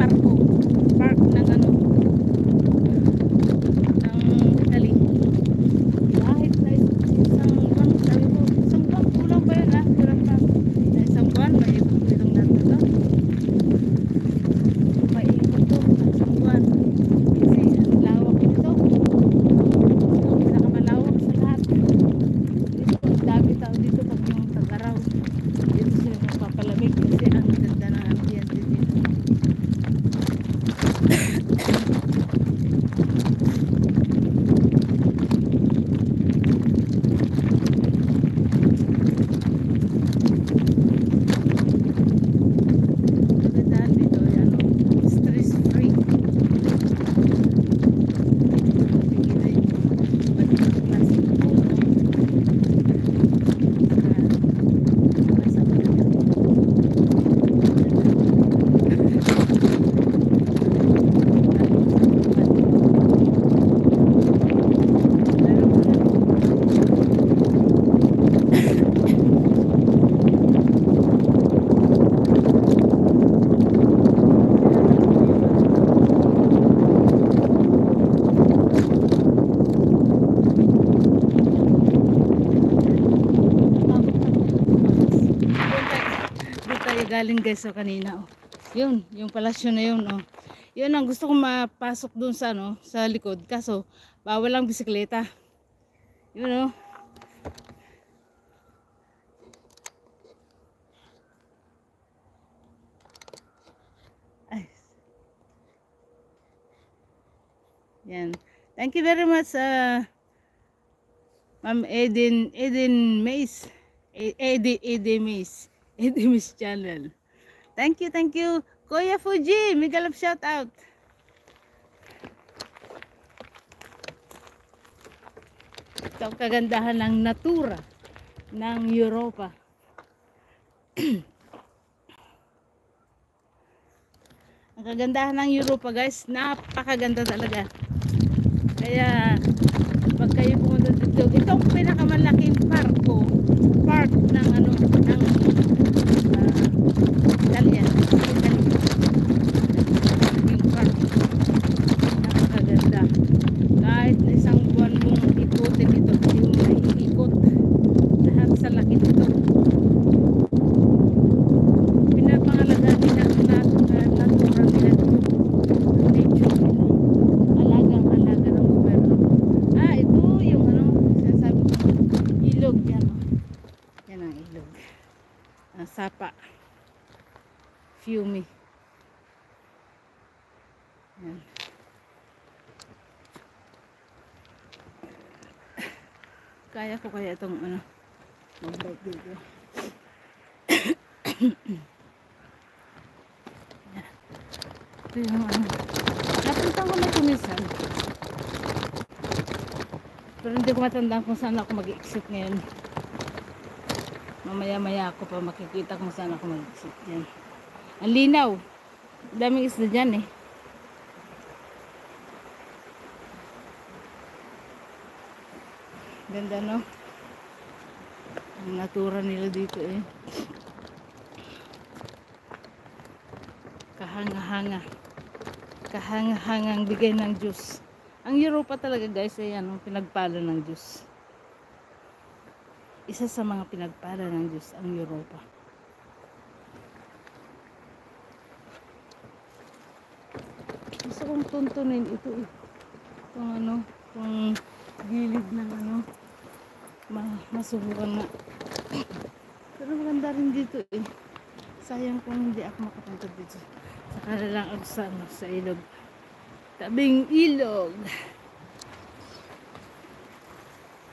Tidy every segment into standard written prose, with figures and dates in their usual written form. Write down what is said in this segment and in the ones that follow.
park ng ano, ng Italy. Kahit na isang buwan, sabi ko, isang buwan, kulang ba yun ha? Kulang pa. Na isang buwan, maikot ko itong lahat na to. Maikot to, isang buwan. Kasi ang lawak nito. Ito, pinakamalawak sa lahat. Dito, ang dami tao dito pag yung tag-araw. Dito sila magpapalamig kasi ang ganda ng ambiente dito. Kagandahan dito, ano, stress free. Nakikita yung iba't ibang klaseng puno. Nasa bundok. Galing guys so kanina oh. Yun, yung palasyo na yun oh. Yun ang gusto kong mapasok dun sa ano, sa likod kaso bawal lang bisikleta. Yun oh. Ay. Yan. Thank you very much Ma'am Eden Mays. Eden Mays. Miss channel. Thank you, thank you. Kuya Fuji, mega love shout out. Ito ang kagandahan ng natura ng Europa. Ang kagandahan ng Europa guys, napakaganda talaga. Kaya pag kayo pumunta dito, itong pinakamalaking park ng ano, ng Italian. Malaking park. Napakaganda. Kahit na isang buwan mong ikutin ito, hindi mo maiikot. Lahat sa laki nito. Pinapangalagaan nila natura nila dito. Nature nila. Alagang-alaga ng gobyerno. Ito yung ano, sinasabi ko, ilog yan. Yan ang ilog. Sapa. Fiume. Yan. Kaya ko kaya itong ano, mag-bike dito. Yan. Ito yung ano. Napunta ko na kumisan. Pero hindi ko matandaan kung saan ako mag-exit ngayon. Mamaya-maya ako pa makikita kung saan ako mag-exit yan. Ang linaw. Daming isda dyan eh. Ganda no? Ang natura nila dito eh. Kahanga-hanga. Kahanga-hangang bigay ng Diyos. Ang Europa talaga guys ay ano, pinagpala ng Diyos. Isa sa mga pinagpala ng Diyos ang Europa. Gusto kong tuntunin ito eh. Itong ano, itong gilid ng ano, masubukan na. Pero maganda rin dito eh. Sayang kung hindi ako makapunta dito. Saka na lang ako sa, ano, sa ilog. Tabing ilog.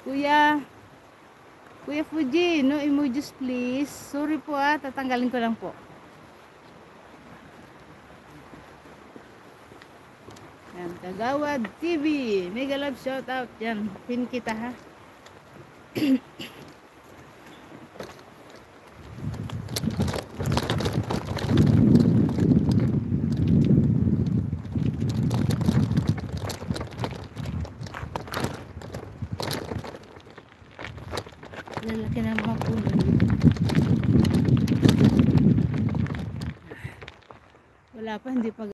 Kuya Fuji, no emojis please. Sorry po tatanggalin ko lang po. Yan, Kagawad TV. Mega love shout out. Yan, pin kita ha. Lalaki ng mga puno dito. Wala pa, hindi pa